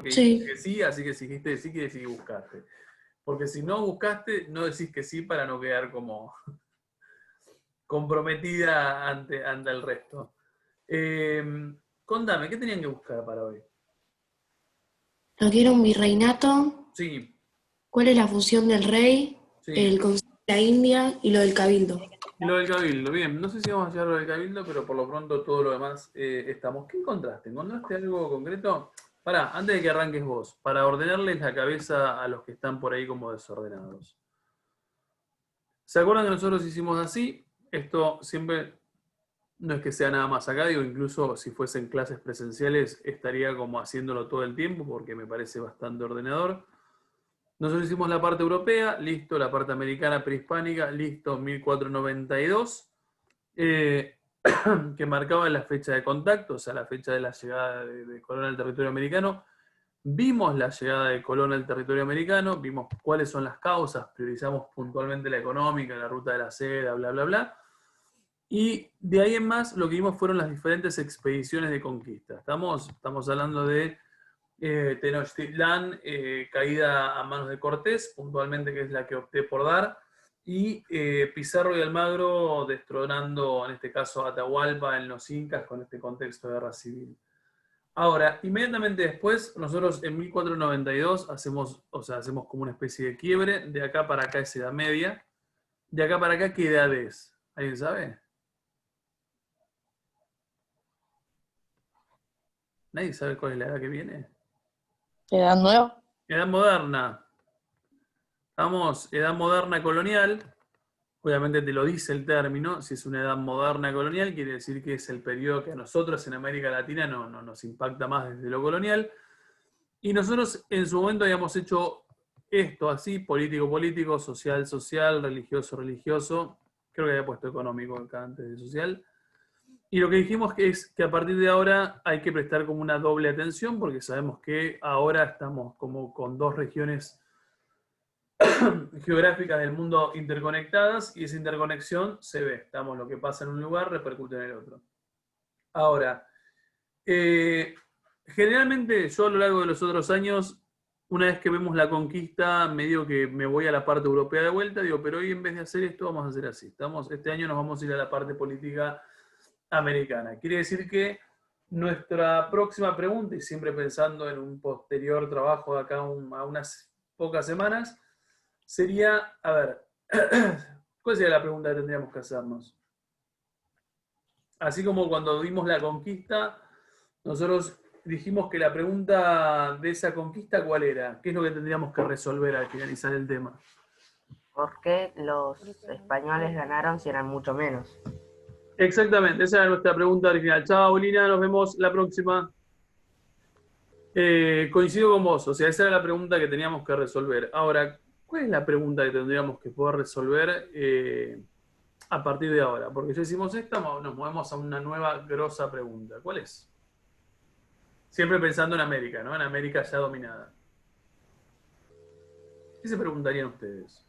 porque dijiste Sí. que sí, así que si dijiste que sí, quiere decir que buscaste. Porque si no buscaste, no decís que sí para no quedar como comprometida ante el resto. Eh, Contame, ¿qué tenían que buscar para hoy? Lo que era un virreinato, Sí, cuál es la función del rey, sí. el Consejo de la India y lo del cabildo. Y lo del cabildo, bien. No sé si vamos a llegar a lo del cabildo, pero por lo pronto todo lo demás estamos. ¿Qué encontraste? ¿Encontraste algo concreto? Pará, antes de que arranques vos, para ordenarles la cabeza a los que están por ahí como desordenados. ¿Se acuerdan que nosotros hicimos así? Esto siempre no es que sea nada más acá, digo, incluso si fuesen clases presenciales estaría como haciéndolo todo el tiempo porque me parece bastante ordenador. Nosotros hicimos la parte europea, listo, la parte americana prehispánica, listo, 1492, eh, que marcaba la fecha de contacto, o sea, la fecha de la llegada de Colón al territorio americano. Vimos la llegada de Colón al territorio americano, vimos cuáles son las causas, priorizamos puntualmente la económica, la ruta de la seda, bla, bla, bla. Y de ahí en más lo que vimos fueron las diferentes expediciones de conquista. Estamos hablando de Tenochtitlán, caída a manos de Cortés, puntualmente que es la que opté por dar, y Pizarro y Almagro destronando, en este caso, Atahualpa en los Incas con este contexto de guerra civil. Ahora, inmediatamente después, nosotros en 1492 hacemos, o sea, hacemos como una especie de quiebre, de acá para acá es Edad Media, de acá para acá, ¿qué edad es? ¿Alguien sabe? ¿Nadie sabe cuál es la edad que viene? ¿Edad nueva? Edad moderna. Vamos, edad moderna colonial. Obviamente te lo dice el término. Si es una edad moderna colonial, quiere decir que es el periodo que a nosotros en América Latina no nos impacta más desde lo colonial. Y nosotros en su momento habíamos hecho esto así, político-político, social-social, religioso-religioso. Creo que había puesto económico acá antes de social. Y lo que dijimos que es que a partir de ahora hay que prestar como una doble atención porque sabemos que ahora estamos como con dos regiones geográficas del mundo interconectadas y esa interconexión se ve. Estamos, lo que pasa en un lugar repercute en el otro. Ahora, eh, generalmente yo a lo largo de los otros años, una vez que vemos la conquista, medio que me voy a la parte europea de vuelta, digo, pero hoy en vez de hacer esto, vamos a hacer así. Este año nos vamos a ir a la parte política americana. Quiere decir que nuestra próxima pregunta, y siempre pensando en un posterior trabajo de acá a unas pocas semanas, sería, a ver, ¿cuál sería la pregunta que tendríamos que hacernos? Así como cuando vimos la conquista, nosotros dijimos que la pregunta de esa conquista, ¿cuál era? ¿Qué es lo que tendríamos que resolver al finalizar el tema? ¿Por qué los españoles ganaron si eran mucho menos? Exactamente, esa era nuestra pregunta original. Chao, Lina, nos vemos la próxima. Coincido con vos, o sea, esa era la pregunta que teníamos que resolver. Ahora, ¿cuál es la pregunta que tendríamos que poder resolver a partir de ahora? Porque ya hicimos esta, nos movemos a una nueva grosa pregunta. ¿Cuál es? Siempre pensando en América, ¿no? En América ya dominada. ¿Qué se preguntarían ustedes?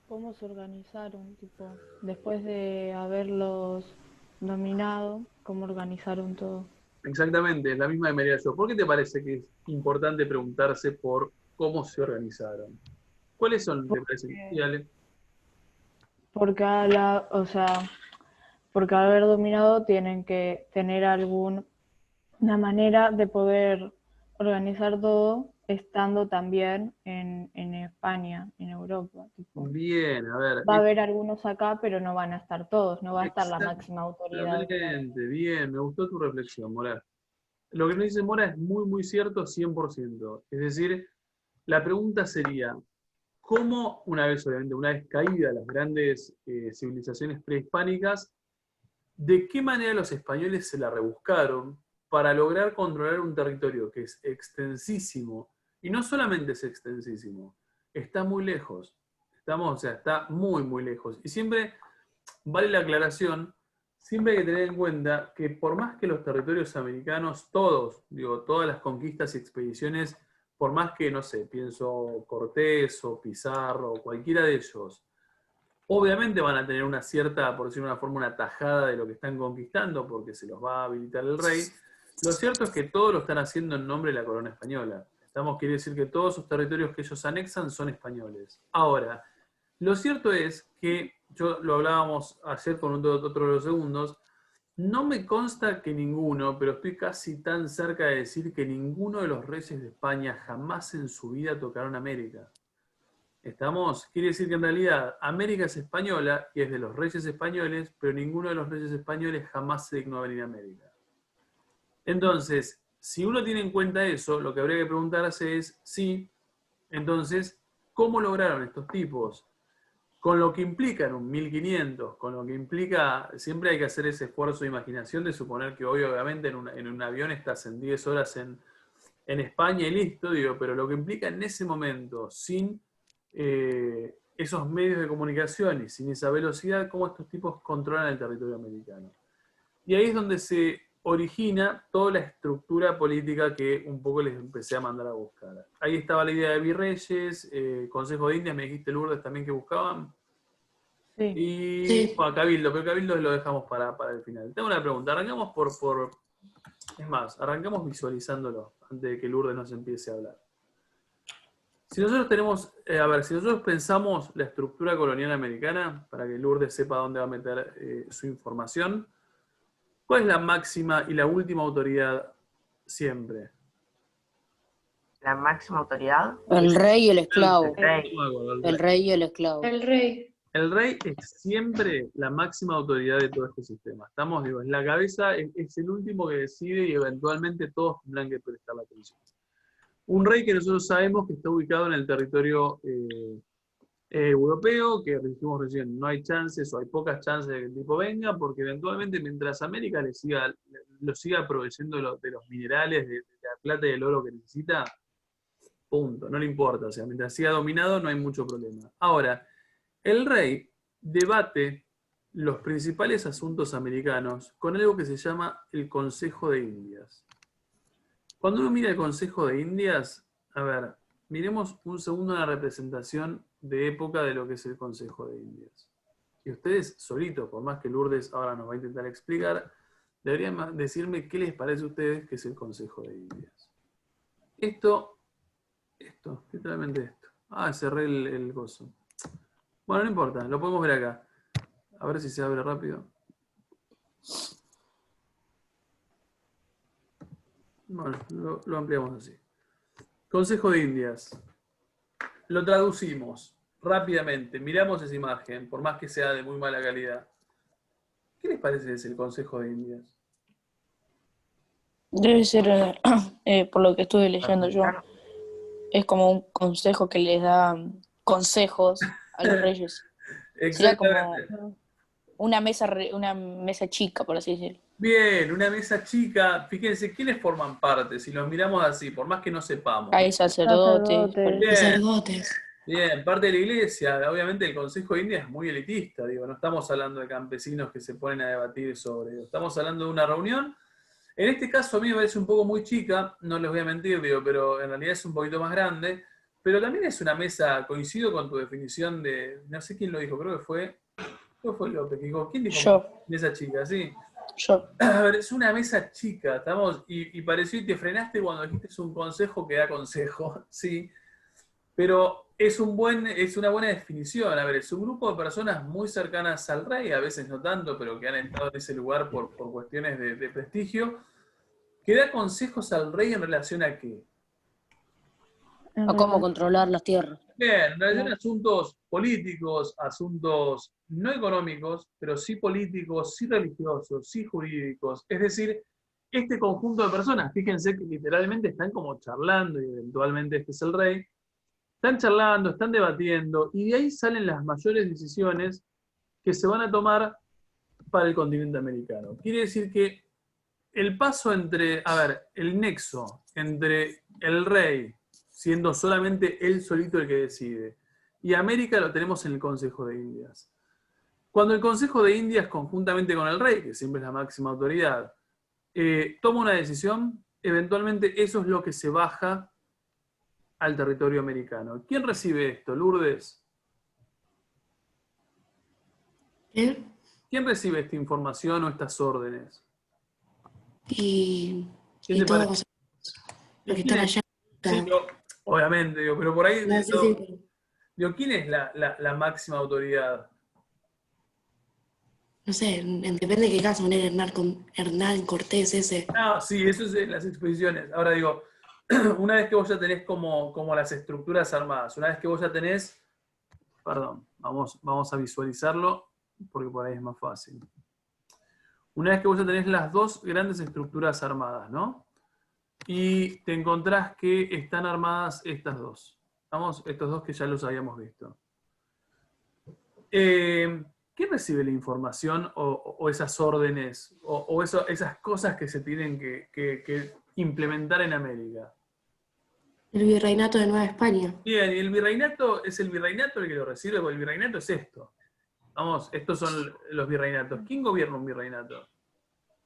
¿Cómo se organizaron, tipo, después de haberlos dominado, cómo organizaron todo? Exactamente, es la misma de María yo. ¿Por qué te parece que es importante preguntarse por cómo se organizaron? ¿Cuáles son, te parece? Sí, Porque, Ale. o sea, porque al haber dominado tienen que tener alguna manera de poder organizar todo estando también en España, en Europa, tipo. Bien, a ver. Va a haber algunos acá, pero no van a estar todos, no va a estar la máxima autoridad. Exactamente, bien, me gustó tu reflexión, Mora. Lo que nos dice Mora es muy, muy cierto, 100%. Es decir, la pregunta sería, ¿cómo, una vez, obviamente, una vez caídas las grandes civilizaciones prehispánicas, de qué manera los españoles se la rebuscaron para lograr controlar un territorio que es extensísimo, y no solamente es extensísimo, está muy lejos. O sea, está muy, muy lejos. Y siempre vale la aclaración, siempre hay que tener en cuenta que por más que los territorios americanos, todos, digo, todas las conquistas y expediciones, por más que, no sé, pienso Cortés o Pizarro o cualquiera de ellos, Obviamente van a tener una cierta, por decirlo de una forma, una tajada de lo que están conquistando, porque se los va a habilitar el rey. Lo cierto es que todo lo están haciendo en nombre de la corona española. Quiere decir que todos esos territorios que ellos anexan son españoles. Ahora, lo cierto es que, yo lo hablábamos ayer con otro de los segundos, no me consta que ninguno, pero estoy casi tan cerca de decir que ninguno de los reyes de España jamás en su vida tocaron América. Quiere decir que en realidad América es española y es de los reyes españoles, pero ninguno de los reyes españoles jamás se dignó a venir a América. Entonces, si uno tiene en cuenta eso, lo que habría que preguntarse es, sí, entonces, ¿cómo lograron estos tipos? Con lo que implica en un 1500, con lo que implica, siempre hay que hacer ese esfuerzo de imaginación de suponer que hoy obviamente en un avión estás en 10 horas en España y listo, digo, pero lo que implica en ese momento, sin esos medios de comunicación y sin esa velocidad, cómo estos tipos controlan el territorio americano. Y ahí es donde se origina toda la estructura política que un poco les empecé a mandar a buscar. Ahí estaba la idea de virreyes, Consejo de Indias, me dijiste, Lourdes, también que buscaban. Sí. Y Sí. bueno, Cabildo, pero Cabildo lo dejamos para el final. Tengo una pregunta, arrancamos es más, arrancamos visualizándolo antes de que Lourdes nos empiece a hablar. Si nosotros tenemos, si nosotros pensamos la estructura colonial americana, para que Lourdes sepa dónde va a meter su información, ¿cuál es la máxima y la última autoridad siempre? La máxima autoridad, El rey y el esclavo. el rey. El rey y el esclavo. El rey. El rey es siempre la máxima autoridad de todo este sistema. Estamos, digo, es la cabeza, es el último que decide y eventualmente todos tendrán que prestar la atención. Un rey que nosotros sabemos que está ubicado en el territorio europeo, que dijimos recién, no hay chances o hay pocas chances de que el tipo venga, porque eventualmente mientras América lo siga proveyendo de los minerales, de la plata y el oro que necesita, punto, no le importa. O sea, mientras siga dominado no hay mucho problema. Ahora, el rey debate los principales asuntos americanos con algo que se llama el Consejo de Indias. Cuando uno mira el Consejo de Indias, a ver, miremos un segundo la representación de época de lo que es el Consejo de Indias. Y ustedes solitos, por más que Lourdes ahora nos va a intentar explicar, deberían decirme qué les parece a ustedes que es el Consejo de Indias. Esto, literalmente esto. Ah, cerré el coso. Bueno, no importa, lo podemos ver acá. A ver si se abre rápido. Bueno, lo ampliamos así. Consejo de Indias. Lo traducimos rápidamente. Miramos esa imagen, por más que sea de muy mala calidad. ¿Qué les parece ese el Consejo de Indias? Debe ser, por lo que estuve leyendo yo, es como un consejo que les da consejos a los reyes. Sería como una mesa chica, por así decirlo. Bien, una mesa chica. Fíjense, ¿quiénes forman parte? Si los miramos así, por más que no sepamos. Hay sacerdotes. Bien, Sacerdotes. bien, parte de la iglesia. Obviamente el Consejo de Indias es muy elitista. Digo, no estamos hablando de campesinos que se ponen a debatir sobre. Estamos hablando de una reunión. En este caso a mí me parece un poco muy chica, no les voy a mentir, digo, pero en realidad es un poquito más grande. Pero también es una mesa, coincido con tu definición de, no sé quién lo dijo, creo que fue López, que dijo, ¿quién dijo Yo. mesa chica? Sí. Yo. A ver, es una mesa chica, estamos, y pareció y te frenaste cuando dijiste es un consejo que da consejo, sí. Pero es una buena definición. A ver, es un grupo de personas muy cercanas al rey, a veces no tanto, pero que han estado en ese lugar por cuestiones de prestigio, que da consejos al rey en relación a qué. A cómo controlar las tierras. Bien, en relación a asuntos políticos, asuntos no económicos, pero sí políticos, sí religiosos, sí jurídicos. Es decir, este conjunto de personas, fíjense que literalmente están como charlando, y eventualmente este es el rey, están charlando, están debatiendo, y de ahí salen las mayores decisiones que se van a tomar para el continente americano. Quiere decir que el paso el nexo entre el rey, siendo solamente él solito el que decide, y América lo tenemos en el Consejo de Indias. Cuando el Consejo de Indias, conjuntamente con el rey, que siempre es la máxima autoridad, toma una decisión, eventualmente eso es lo que se baja al territorio americano. ¿Quién recibe esto? Lourdes. ¿Eh? ¿Quién recibe esta información o estas órdenes? Y, ¿Quién y te parece? todos los ¿Y que quién están es? allá. Sí, obviamente, digo, pero por ahí, No sé si- digo, ¿quién es la máxima autoridad? no sé, depende de qué caso, poner Hernán Cortés ese. Ah, sí, eso es en las exposiciones. Ahora digo, una vez que vos ya tenés como las estructuras armadas, una vez que vos ya tenés, perdón, vamos a visualizarlo, porque por ahí es más fácil. Una vez que vos ya tenés las dos grandes estructuras armadas, ¿no? Y te encontrás que están armadas estas dos. ¿Vamos? Estos dos que ya los habíamos visto. ¿Quién recibe la información o esas órdenes o esas cosas que se tienen que implementar en América? El virreinato de Nueva España. Bien, y el virreinato es el virreinato el que lo recibe, porque el virreinato es esto. Vamos, estos son los virreinatos. ¿Quién gobierna un virreinato?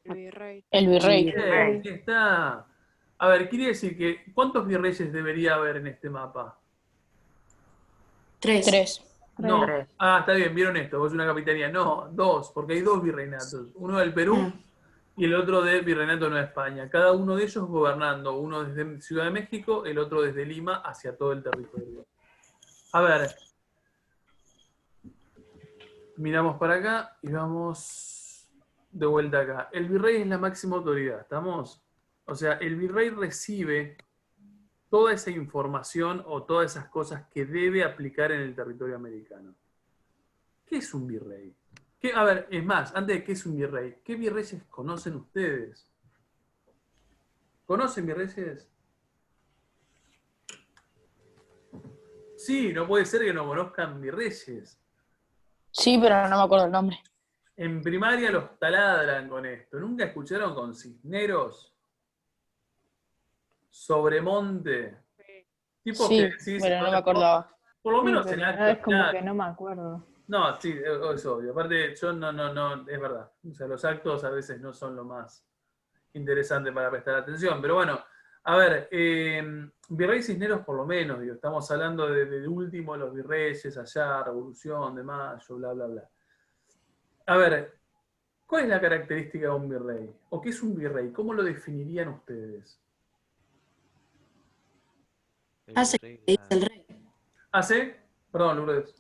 El virrey. El virrey. Bien, ahí está. A ver, quiere decir que ¿cuántos virreyes debería haber en este mapa? 3. 3. No. Tres. Ah, está bien, vieron esto, vos una capitanía. No, 2, porque hay 2 virreinatos. Uno del Perú y el otro del Virreinato de Nueva España. Cada uno de ellos gobernando, uno desde Ciudad de México, el otro desde Lima hacia todo el territorio. A ver, miramos para acá y vamos de vuelta acá. El virrey es la máxima autoridad, ¿estamos? O sea, el virrey recibe toda esa información o todas esas cosas que debe aplicar en el territorio americano. ¿Qué es un virrey? A ver, es más, antes de qué es un virrey, ¿qué virreyes conocen ustedes? ¿Conocen virreyes? Sí, no puede ser que no conozcan virreyes. Sí, pero no me acuerdo el nombre. En primaria los taladran con esto. ¿Nunca escucharon con Cisneros? Sobremonte. Tipos Sí, que decís, pero a no ver, me acordaba. por lo Sí, menos pero en acto. es como que no me acuerdo. No, sí, es obvio. Aparte, yo no, es verdad. O sea, los actos a veces no son lo más interesante para prestar atención. Pero bueno, a ver, Virrey Cisneros por lo menos, digo, estamos hablando de último de los virreyes, allá, Revolución de Mayo, bla, bla, bla. A ver, ¿cuál es la característica de un virrey? ¿O qué es un virrey? ¿Cómo lo definirían ustedes? Hace lo que dice el rey. ¿Hace? Perdón, Lourdes.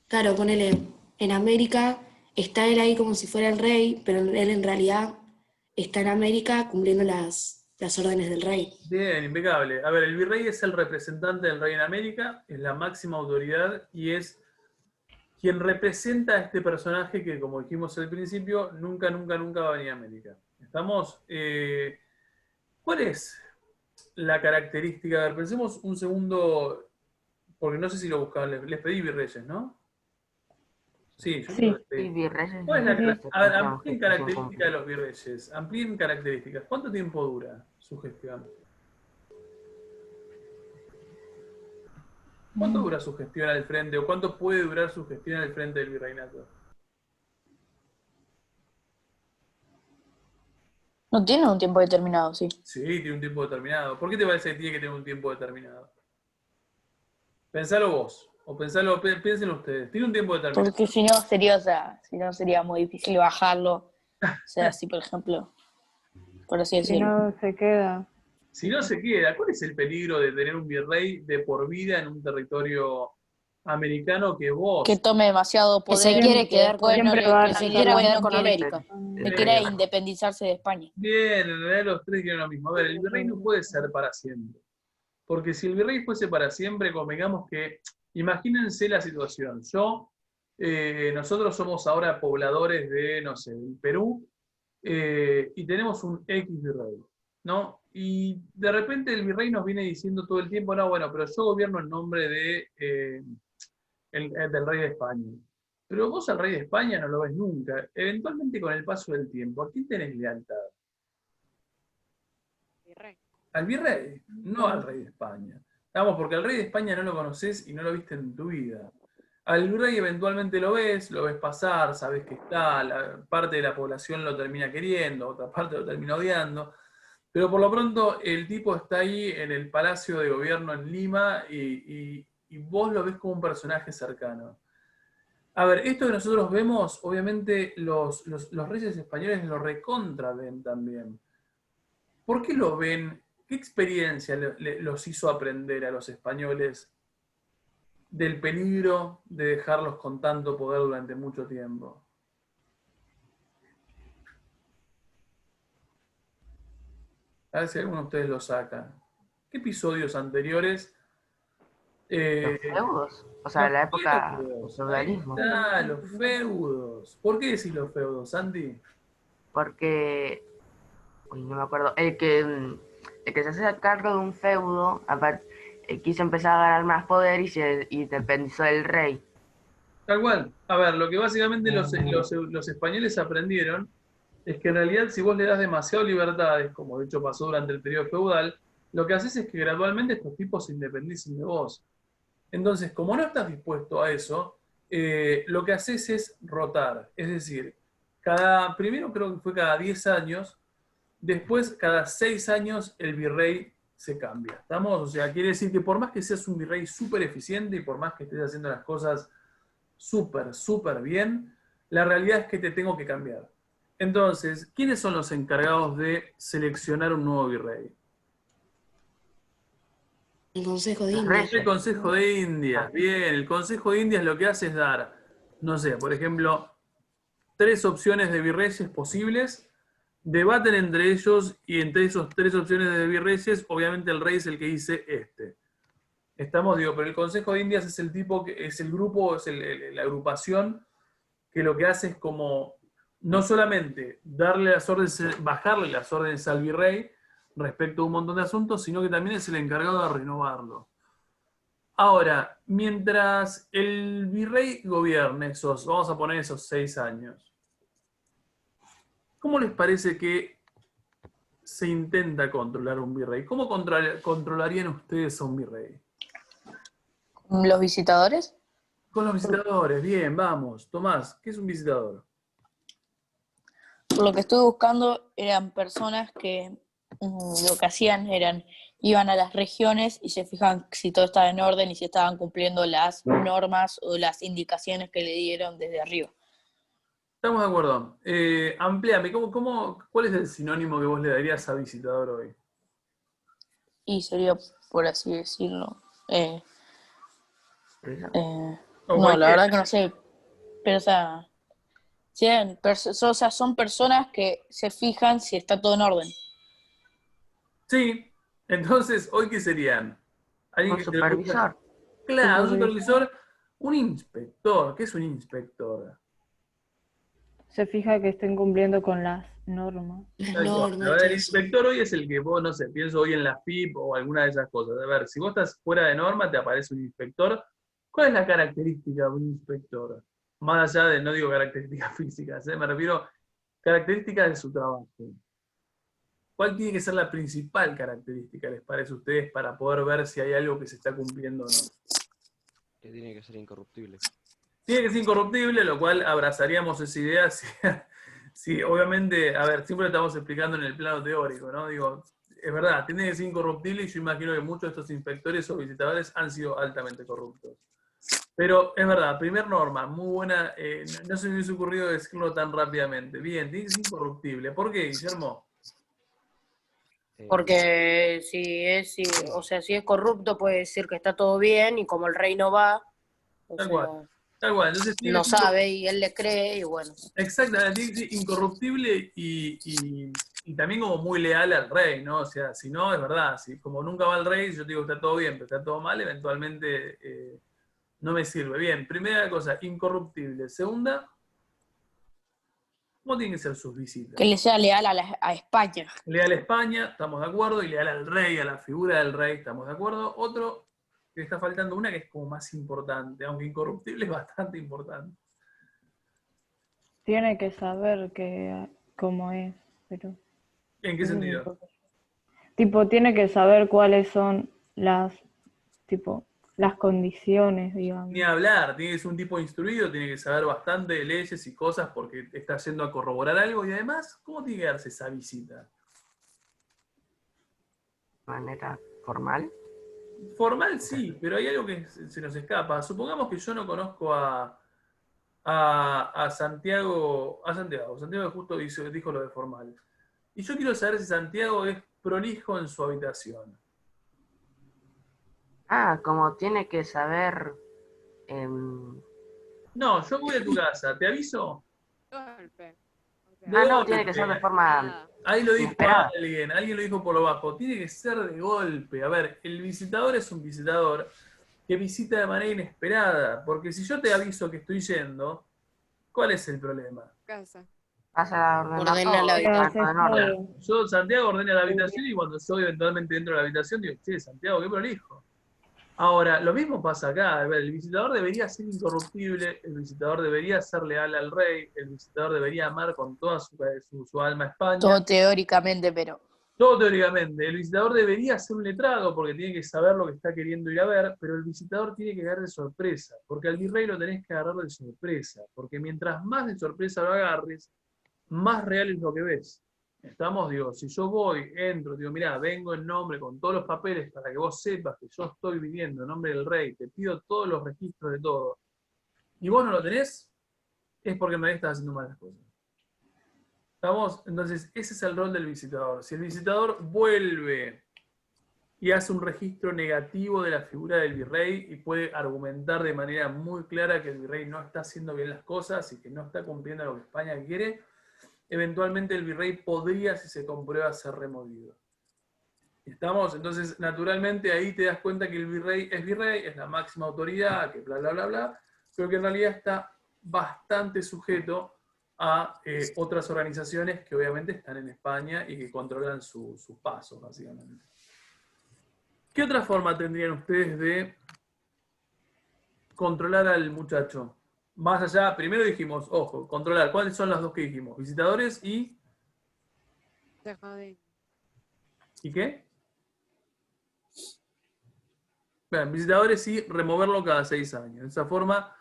Claro, ponele, en América está él ahí como si fuera el rey, pero él en realidad está en América cumpliendo las órdenes del rey. Bien, impecable. A ver, el virrey es el representante del rey en América, es la máxima autoridad y es quien representa a este personaje que, como dijimos al principio, nunca va a venir a América. ¿Estamos? ¿Cuál es la característica? A ver, pensemos un segundo, porque no sé si lo buscaban, les pedí virreyes, ¿no? Sí, yo creo que les pedí. Sí, virreyes. ¿Cuál es la, a ver, amplíen gestión características completa. de los virreyes, amplíen características. ¿Cuánto tiempo dura su gestión? ¿Cuánto dura su gestión al frente o cuánto puede durar su gestión al frente del virreinato? No tiene un tiempo determinado, sí. Sí, tiene un tiempo determinado. ¿Por qué te parece que tiene que tener un tiempo determinado? Pensalo vos, o piénsenlo ustedes. Tiene un tiempo determinado. Porque si no sería, o sea, si no sería muy difícil bajarlo. O sea, así por ejemplo, por así Si decirlo. no se queda. Si no se queda, ¿cuál es el peligro de tener un virrey de por vida en un territorio americano que vos? Que tome demasiado Que poder. se quiere y que quedar después con, no siempre le- va a que se ser quiera la quedar misma con América. persona. Que quiera independizarse de España. Bien, en realidad los tres quieren lo mismo. A ver, el virrey no puede ser para siempre. Porque si el virrey fuese para siempre, convengamos que, imagínense la situación. Nosotros somos ahora pobladores de, no sé, del Perú, y tenemos un X virrey, ¿no? Y de repente el virrey nos viene diciendo todo el tiempo, no, bueno, pero yo gobierno en nombre del rey de España. Pero vos al rey de España no lo ves nunca. Eventualmente con el paso del tiempo, ¿a quién tenés lealtad? virrey. Al virrey, no al rey de España. Vamos, porque al rey de España no lo conoces y no lo viste en tu vida. Al virrey eventualmente lo ves pasar, sabes que está, parte de la población lo termina queriendo, otra parte lo termina odiando, pero por lo pronto el tipo está ahí en el Palacio de Gobierno en Lima y vos lo ves como un personaje cercano. A ver, esto que nosotros vemos, obviamente los reyes españoles lo recontra ven también. ¿Por qué lo ven? ¿Qué experiencia los hizo aprender a los españoles del peligro de dejarlos con tanto poder durante mucho tiempo? A ver si alguno de ustedes lo saca. ¿Qué episodios anteriores? Los feudos, o sea, Los la época del feudos. Ahí feudalismo. está, los feudos. ¿Por qué decís los feudos, Santi? Porque, uy, no me acuerdo, el que se hace cargo de un feudo, quiso empezar a ganar más poder y independizó del rey. Tal cual. A ver, lo que básicamente los españoles aprendieron es que en realidad si vos le das demasiado libertades, como de hecho pasó durante el periodo feudal, lo que haces es que gradualmente estos tipos se independicen de vos. Entonces, como no estás dispuesto a eso, lo que haces es rotar. Es decir, primero creo que fue cada 10 años, después cada 6 años el virrey se cambia. ¿Estamos? O sea, quiere decir que por más que seas un virrey súper eficiente y por más que estés haciendo las cosas súper, súper bien, la realidad es que te tengo que cambiar. Entonces, ¿quiénes son los encargados de seleccionar un nuevo virrey? El Consejo de Los Indias. El reyes. Consejo de Indias, bien, el Consejo de Indias lo que hace es dar, no sé, por ejemplo, 3 opciones de virreyes posibles, debaten entre ellos y entre esas 3 opciones de virreyes, obviamente el rey es el que dice este. Estamos, digo, pero el Consejo de Indias es el tipo, que es el grupo, es la agrupación que lo que hace es como no solamente darle las órdenes, bajarle las órdenes al virrey respecto a un montón de asuntos, sino que también es el encargado de renovarlo. Ahora, mientras el virrey gobierne vamos a poner esos 6 años, ¿cómo les parece que se intenta controlar un virrey? ¿Cómo controlarían ustedes a un virrey? ¿Los visitadores? Con los visitadores, bien, vamos. Tomás, ¿qué es un visitador? Por lo que estuve buscando, eran personas que lo que hacían iban a las regiones y se fijaban si todo estaba en orden y si estaban cumpliendo las normas o las indicaciones que le dieron desde arriba. Estamos de acuerdo. Amplíame, ¿cuál es el sinónimo que vos le darías a visitador hoy? Y sería, por así decirlo, O no, la cualquier. verdad que no sé, pero o sea, son personas que se fijan si está todo en orden. Sí, entonces, ¿hoy qué serían? ¿Alguien Un que se le ocurra? supervisor. Claro, un supervisor, un inspector. ¿Qué es un inspector? Se fija que estén cumpliendo con las normas. Las Tal cual. normas, A ver, todo el eso. inspector hoy es el que vos, no sé, pienso hoy en la FIP o alguna de esas cosas. A ver, si vos estás fuera de norma, te aparece un inspector. ¿Cuál es la característica de un inspector? Más allá de, no digo características físicas, me refiero a características de su trabajo. ¿Cuál tiene que ser la principal característica, les parece a ustedes, para poder ver si hay algo que se está cumpliendo o no? Que tiene que ser incorruptible. Tiene que ser incorruptible, lo cual abrazaríamos esa idea si obviamente, a ver, siempre lo estamos explicando en el plano teórico, ¿no? Digo, es verdad, tiene que ser incorruptible y yo imagino que muchos de estos inspectores o visitadores han sido altamente corruptos. Pero es verdad, primer norma, muy buena, no se me hubiese ocurrido decirlo tan rápidamente. Bien, tiene que ser incorruptible. ¿Por qué, Guillermo? Porque si es corrupto puede decir que está todo bien y como el rey no va, o Tal sea, cual. Tal cual. Entonces tiene no que ser sabe y él le cree y bueno. exactamente, tiene que ser incorruptible y también como muy leal al rey, ¿no? O sea, si no, es verdad, si como nunca va el rey, yo digo que está todo bien, pero está todo mal, eventualmente no me sirve. Bien, primera cosa, incorruptible. Segunda, ¿cómo tienen que ser sus visitas? Que le sea leal a España. Leal a España, estamos de acuerdo, y leal al rey, a la figura del rey, estamos de acuerdo. Otro, que está faltando una que es como más importante, aunque incorruptible es bastante importante. Tiene que saber cómo es, pero... ¿En qué sentido? Tipo, tiene que saber cuáles son las condiciones, digamos. Ni hablar, tiene que ser un tipo instruido, tiene que saber bastante de leyes y cosas porque está yendo a corroborar algo y además, ¿cómo tiene que darse esa visita? De manera formal. Formal sí, pero hay algo que se nos escapa. Supongamos que yo no conozco a a Santiago, Santiago justo dijo lo de formal. Y yo quiero saber si Santiago es prolijo en su habitación. Ah, como tiene que saber. em, No, yo voy a tu casa, ¿te aviso? Golpe. O sea, De no, tiene que ser de golpe. forma nada. Ahí lo dijo inesperada. alguien lo dijo por lo bajo. Tiene que ser de golpe. A ver, el visitador es un visitador que visita de manera inesperada. Porque si yo te aviso que estoy yendo, ¿cuál es el problema? Casa. Vas a ordenar Ordena la todo, Pero habitación. haces en orden. todo. Yo, Santiago, ordena la habitación y cuando yo eventualmente entro a la habitación digo, che, Santiago, qué prolijo. Ahora, lo mismo pasa acá. A ver, el visitador debería ser incorruptible, el visitador debería ser leal al rey, el visitador debería amar con toda su alma a España. Todo teóricamente, pero Todo teóricamente. El visitador debería ser un letrado porque tiene que saber lo que está queriendo ir a ver, pero el visitador tiene que agarrar de sorpresa, porque al virrey lo tenés que agarrar de sorpresa, porque mientras más de sorpresa lo agarres, más real es lo que ves. Estamos, digo, si yo voy, entro, digo, mirá, vengo en nombre con todos los papeles para que vos sepas que yo estoy viniendo en nombre del rey, te pido todos los registros de todo, y vos no lo tenés, es porque en realidad estás haciendo malas cosas. ¿Estamos? Entonces, ese es el rol del visitador. Si el visitador vuelve y hace un registro negativo de la figura del virrey y puede argumentar de manera muy clara que el virrey no está haciendo bien las cosas y que no está cumpliendo lo que España quiere, eventualmente el virrey podría, si se comprueba, ser removido. ¿Estamos? Entonces, naturalmente, ahí te das cuenta que el virrey, es la máxima autoridad, que bla, bla, bla, bla, pero que en realidad está bastante sujeto a otras organizaciones que obviamente están en España y que controlan sus pasos, básicamente. ¿Qué otra forma tendrían ustedes de controlar al muchacho? Más allá, primero dijimos, ojo, controlar. ¿Cuáles son las dos que dijimos? Visitadores y... Se jode. ¿Y qué? Bien, visitadores y removerlo cada 6 años. De esa forma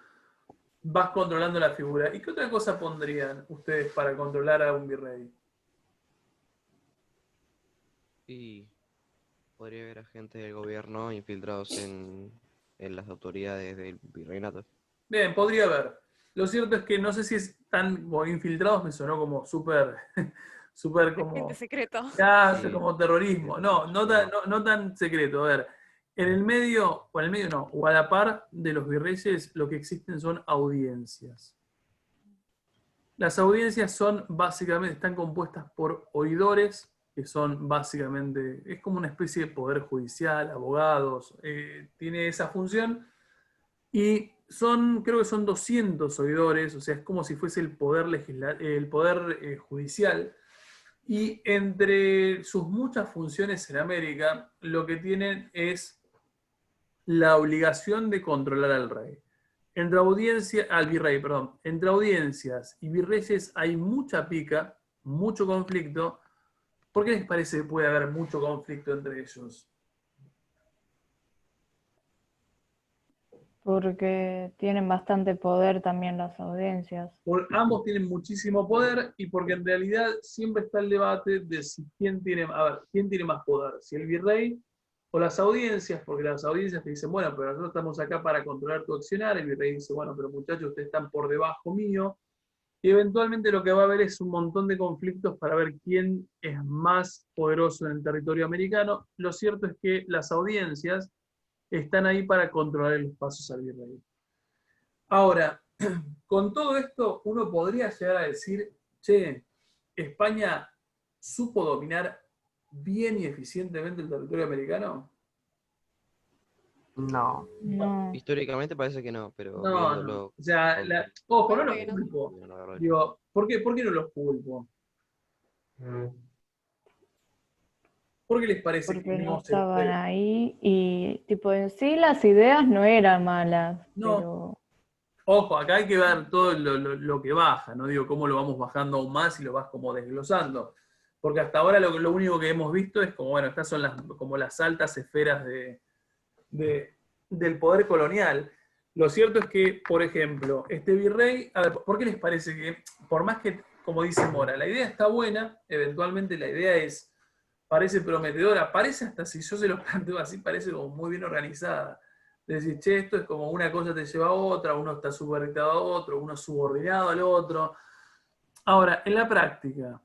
vas controlando la figura. ¿Y qué otra cosa pondrían ustedes para controlar a un virrey? Y podría haber agentes del gobierno infiltrados en las autoridades del virreinato. Bien, podría haber. Lo cierto es que no sé si es tan como infiltrados, me sonó como súper como... Agente secreto. Ya, Sí. como terrorismo. No tan secreto. A ver, en el medio, o en el medio no, o a la par de los virreyes, lo que existen son audiencias. Las audiencias son básicamente, están compuestas por oidores, que son básicamente, es como una especie de poder judicial, abogados, tiene esa función, y creo que son 200 oidores, o sea, es como si fuese el poder judicial, y entre sus muchas funciones en América, lo que tienen es la obligación de controlar al rey. Al virrey, perdón. Entre audiencias y virreyes hay mucha pica, mucho conflicto. ¿Por qué les parece que puede haber mucho conflicto entre ellos? Porque tienen bastante poder también las audiencias. Ambos tienen muchísimo poder y porque en realidad siempre está el debate de si quién tiene más poder, si el virrey o las audiencias, porque las audiencias te dicen, bueno, pero nosotros estamos acá para controlar tu accionar, el virrey dice, bueno, pero muchachos, ustedes están por debajo mío, y eventualmente lo que va a haber es un montón de conflictos para ver quién es más poderoso en el territorio americano. Lo cierto es que las audiencias están ahí para controlar los pasos al virrey. Ahora, con todo esto, uno podría llegar a decir, che, España supo dominar bien y eficientemente el territorio americano. No. No. Históricamente parece que no, pero No, viéndolo. o sea, ojo, no los Bueno. culpo. Bueno, la verdad. Digo, ¿por qué no los culpo? ¿Por qué les parece Porque que no no se estaban puede? ahí y tipo en sí las ideas no eran malas, No. pero Ojo, acá hay que ver todo lo que baja, no digo cómo lo vamos bajando aún más y lo vas como desglosando. Porque hasta ahora lo único que hemos visto es como, bueno, estas son como las altas esferas del poder colonial. Lo cierto es que, por ejemplo, este virrey, a ver, ¿por qué les parece que, por más que, como dice Mora, la idea está buena, eventualmente la idea parece prometedora, parece hasta si yo se lo planteo así, parece como muy bien organizada. Decís, che, esto es como una cosa te lleva a otra, uno está supeditado a otro, uno subordinado al otro. Ahora, en la práctica,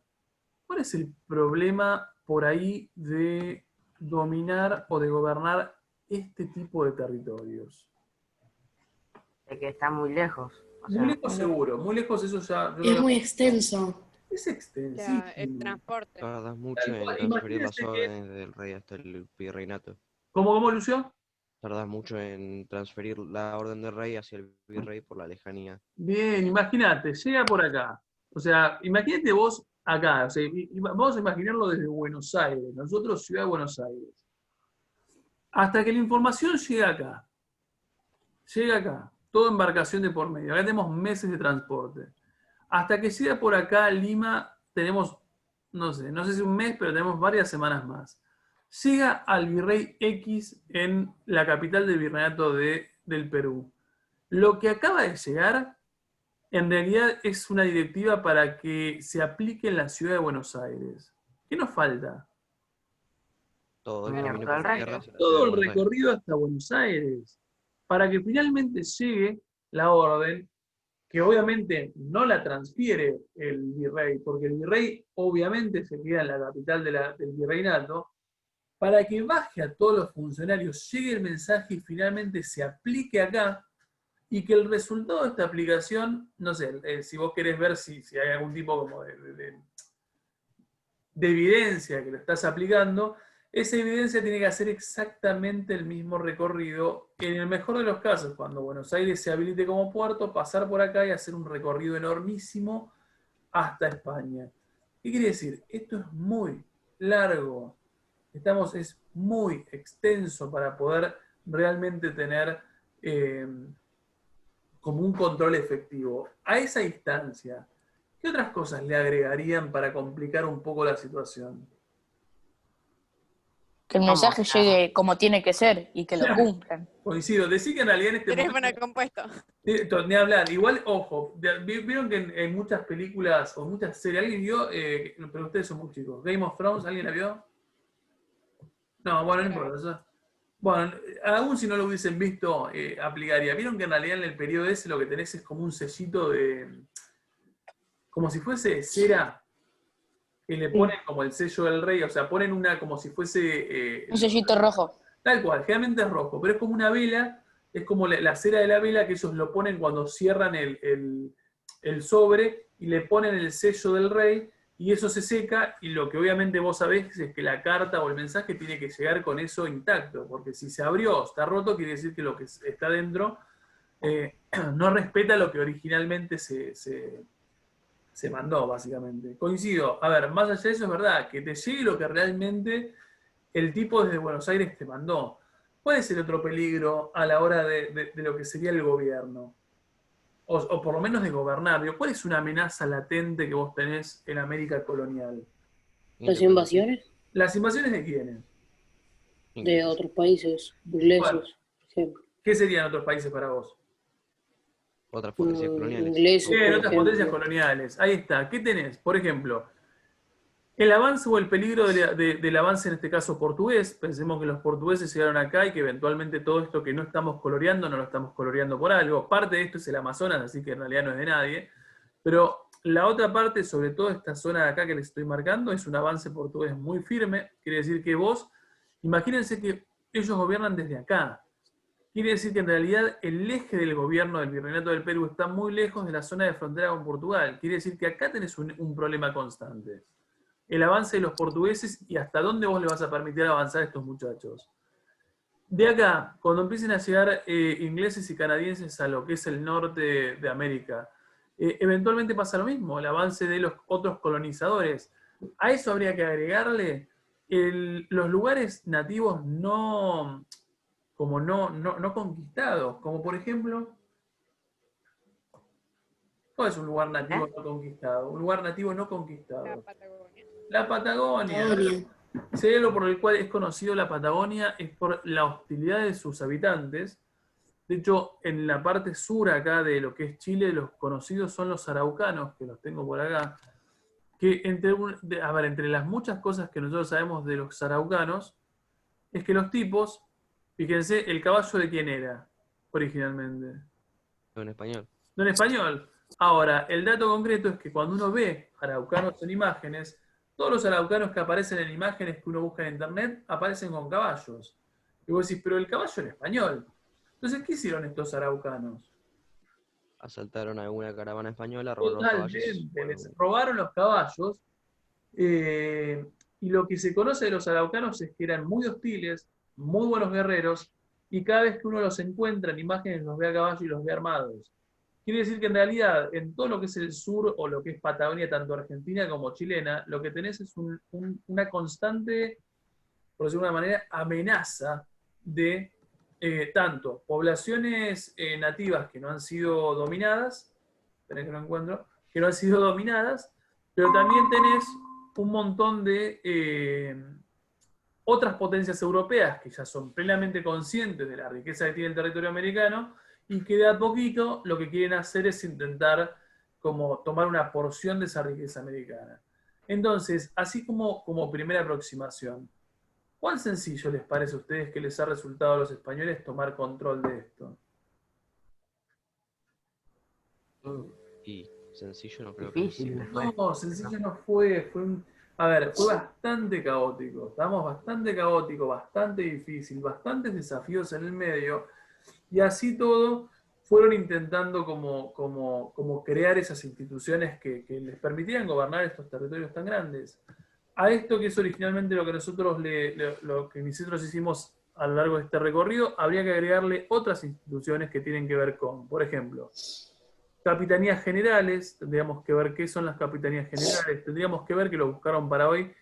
¿cuál es el problema por ahí de dominar o de gobernar este tipo de territorios? De que está muy lejos. O Muy sea, lejos seguro, muy lejos eso ya... Es muy extenso. Es Ya, el extensísimo. transporte. Tardas mucho Tal cual. en transferir las Imagínense que... órdenes del rey hasta el virreinato. ¿Cómo, Lucio? Tardas mucho en transferir la orden del rey hacia el virrey por la lejanía. Bien, imagínate, llega por acá. O sea, imagínate vos acá. O sea, vamos a imaginarlo desde Buenos Aires. Nosotros, Ciudad de Buenos Aires. Hasta que la información llega acá. Llega acá. Toda embarcación de por medio. Acá tenemos meses de transporte. Hasta que llega por acá a Lima, tenemos, no sé si un mes, pero tenemos varias semanas más. Llega al Virrey X en la capital del Virreinato del Perú. Lo que acaba de llegar, en realidad es una directiva para que se aplique en la ciudad de Buenos Aires. ¿Qué nos falta? Todo el Pero camino todo el por resto. tierra hacia la ciudad Todo de el Buenos Aires. recorrido hasta Buenos Aires. Para que finalmente llegue la orden, que obviamente no la transfiere el virrey, porque el virrey obviamente se queda en la capital del virreinato, para que baje a todos los funcionarios, llegue el mensaje y finalmente se aplique acá, y que el resultado de esta aplicación, no sé, si vos querés ver si hay algún tipo como de evidencia que lo estás aplicando, esa evidencia tiene que hacer exactamente el mismo recorrido, en el mejor de los casos, cuando Buenos Aires se habilite como puerto, pasar por acá y hacer un recorrido enormísimo hasta España. ¿Qué quiere decir? Esto es muy largo, es muy extenso para poder realmente tener como un control efectivo. A esa instancia, ¿qué otras cosas le agregarían para complicar un poco la situación? Que el ¿Cómo? mensaje llegue como tiene que ser y que lo cumplan. Coincido, decir que en realidad en este Teléfono momento, compuesto. ni hablar, igual, ojo, vieron que en muchas películas o muchas series, ¿alguien vio? Pero ustedes son muy chicos, Game of Thrones, ¿alguien la vio? No, bueno, no importa. Bueno, aún si no lo hubiesen visto, aplicaría. Vieron que en realidad en el periodo ese lo que tenés es como un sellito como si fuese cera, que le ponen como el sello del rey, o sea, ponen una como si fuese... Un sellito rojo. Tal cual, generalmente es rojo, pero es como una vela, es como la cera de la vela que ellos lo ponen cuando cierran el sobre y le ponen el sello del rey y eso se seca y lo que obviamente vos sabés es que la carta o el mensaje tiene que llegar con eso intacto, porque si se abrió, está roto, quiere decir que lo que está dentro no respeta lo que originalmente se mandó, básicamente. Coincido, a ver, más allá de eso es verdad, que te llegue lo que realmente el tipo desde Buenos Aires te mandó. ¿Cuál es el otro peligro a la hora de lo que sería el gobierno? O por lo menos de gobernar. Digo, ¿cuál es una amenaza latente que vos tenés en América colonial? Las invasiones ¿Las invasiones de quiénes? de otros países, Bueno, ingleses, por ejemplo. ¿qué serían otros países para vos? Otras potencias coloniales. Ingleses, Bien, por otras potencias ejemplo. coloniales. Ahí está. ¿Qué tenés? Por ejemplo, el avance o el peligro del avance, en este caso portugués. Pensemos que los portugueses llegaron acá y que eventualmente todo esto que no estamos coloreando, no lo estamos coloreando por algo. Parte de esto es el Amazonas, así que en realidad no es de nadie. Pero la otra parte, sobre todo esta zona de acá que les estoy marcando, es un avance portugués muy firme. Quiere decir que vos, imagínense que ellos gobiernan desde acá. Quiere decir que en realidad el eje del gobierno del Virreinato del Perú está muy lejos de la zona de frontera con Portugal. Quiere decir que acá tenés un problema constante. El avance de los portugueses y hasta dónde vos le vas a permitir avanzar a estos muchachos. De acá, cuando empiecen a llegar ingleses y canadienses a lo que es el norte de América, eventualmente pasa lo mismo, el avance de los otros colonizadores. A eso habría que agregarle los lugares nativos no conquistados, como por ejemplo, ¿cuál es un lugar nativo no conquistado? Un lugar nativo no La conquistado. Patagonia. La Patagonia. Patagonia. Si hay algo por el cual es conocido la Patagonia es por la hostilidad de sus habitantes. De hecho, en la parte sur acá de lo que es Chile, los conocidos son los araucanos, que los tengo por acá, que entre las muchas cosas que nosotros sabemos de los araucanos, es que los tipos Fíjense, ¿el caballo de quién era originalmente? En español. No en español. Ahora, el dato concreto es que cuando uno ve araucanos en imágenes, todos los araucanos que aparecen en imágenes que uno busca en internet aparecen con caballos. Y vos decís, pero el caballo en español. Entonces, ¿qué hicieron estos araucanos? Asaltaron a alguna caravana española, robaron los caballos. Totalmente, les robaron los caballos. Y lo que se conoce de los araucanos es que eran muy hostiles, muy buenos guerreros, y cada vez que uno los encuentra en imágenes los ve a caballo y los ve armados. Quiere decir que en realidad, en todo lo que es el sur o lo que es Patagonia, tanto argentina como chilena, lo que tenés es una constante, por decirlo de una manera, amenaza de tanto poblaciones nativas que no han sido dominadas, esperen que lo encuentro, que no han sido dominadas, pero también tenés un montón de otras potencias europeas que ya son plenamente conscientes de la riqueza que tiene el territorio americano y que de a poquito lo que quieren hacer es intentar como tomar una porción de esa riqueza americana. Entonces, así como primera aproximación, ¿cuán sencillo les parece a ustedes que les ha resultado a los españoles tomar control de esto? Y sencillo no creo que Difícil. sea. No, sencillo no fue. A ver, fue bastante caótico. Estábamos bastante caótico, bastante difícil, bastantes desafíos en el medio. Y así todo, fueron intentando como crear esas instituciones que les permitieran gobernar estos territorios tan grandes. A esto, que es originalmente lo que nosotros hicimos a lo largo de este recorrido, habría que agregarle otras instituciones que tienen que ver con, por ejemplo, capitanías generales. Tendríamos que ver qué son las capitanías generales, tendríamos que ver, que lo buscaron para hoy,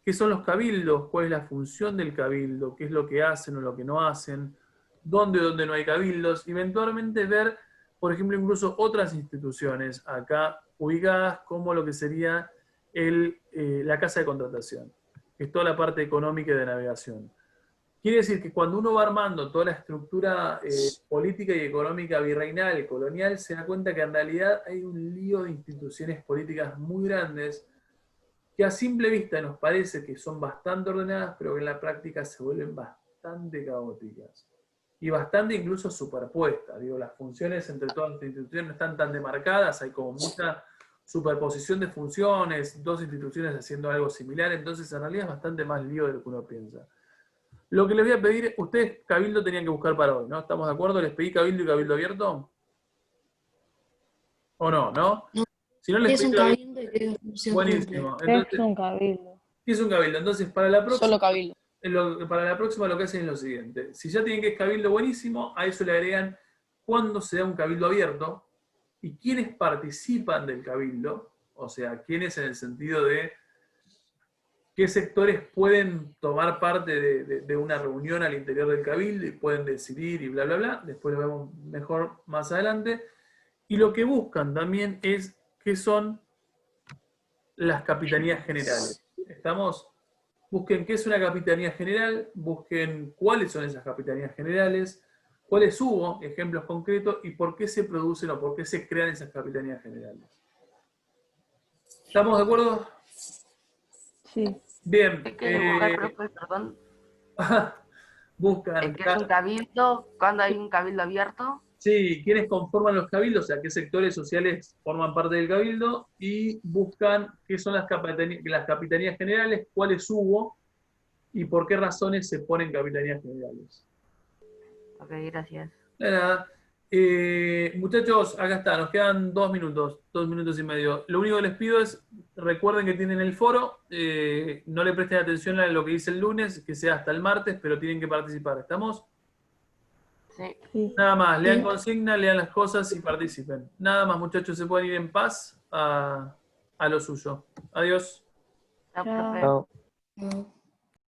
qué son los cabildos, cuál es la función del cabildo, qué es lo que hacen o lo que no hacen, dónde no hay cabildos, eventualmente ver, por ejemplo, incluso otras instituciones acá ubicadas como lo que sería la casa de contratación, que es toda la parte económica y de navegación. Quiere decir que cuando uno va armando toda la estructura política y económica virreinal, colonial, se da cuenta que en realidad hay un lío de instituciones políticas muy grandes que a simple vista nos parece que son bastante ordenadas, pero que en la práctica se vuelven bastante caóticas y bastante incluso superpuestas. Digo, las funciones entre todas las instituciones no están tan demarcadas, hay como mucha superposición de funciones, dos instituciones haciendo algo similar, entonces en realidad es bastante más lío de lo que uno piensa. Lo que les voy a pedir, ustedes cabildo tenían que buscar para hoy, ¿no? ¿Estamos de acuerdo? ¿Les pedí cabildo y cabildo abierto? ¿O no? ¿No? No. Si no les Es pedí un cabildo. cabildo y qué función Buenísimo. cumple. Es un cabildo. ¿Qué es un cabildo? Entonces, para la próxima, Solo cabildo. para la próxima lo que hacen es lo siguiente. Si ya tienen que es cabildo, buenísimo, a eso le agregan cuándo se da un cabildo abierto y quiénes participan del cabildo, o sea, quiénes en el sentido de qué sectores pueden tomar parte de una reunión al interior del cabildo y pueden decidir y bla, bla, bla. Después lo vemos mejor más adelante. Y lo que buscan también es qué son las capitanías generales. ¿Estamos? Busquen qué es una capitanía general, busquen cuáles son esas capitanías generales, cuáles hubo, ejemplos concretos, y por qué se producen o por qué se crean esas capitanías generales. ¿Estamos de acuerdo? Sí. Bien. ¿Qué quiere buscar, profe? Perdón. Buscan. ¿Qué es un cabildo? ¿Cuándo hay un cabildo abierto? Sí, quiénes conforman los cabildos, o sea, qué sectores sociales forman parte del cabildo, y buscan qué son las capitanías generales, cuáles hubo y por qué razones se ponen capitanías generales. Ok, gracias. De nada. Muchachos, acá está, nos quedan 2 minutos y medio. Lo único que les pido es, recuerden que tienen el foro, no le presten atención a lo que dice el lunes, que sea hasta el martes, pero tienen que participar. ¿Estamos? Sí. Sí. Nada más, lean Sí. consigna, lean las cosas y participen. Nada más, muchachos, se pueden ir en paz a lo suyo. Adiós. Chao, Chao. profe. Chao. No.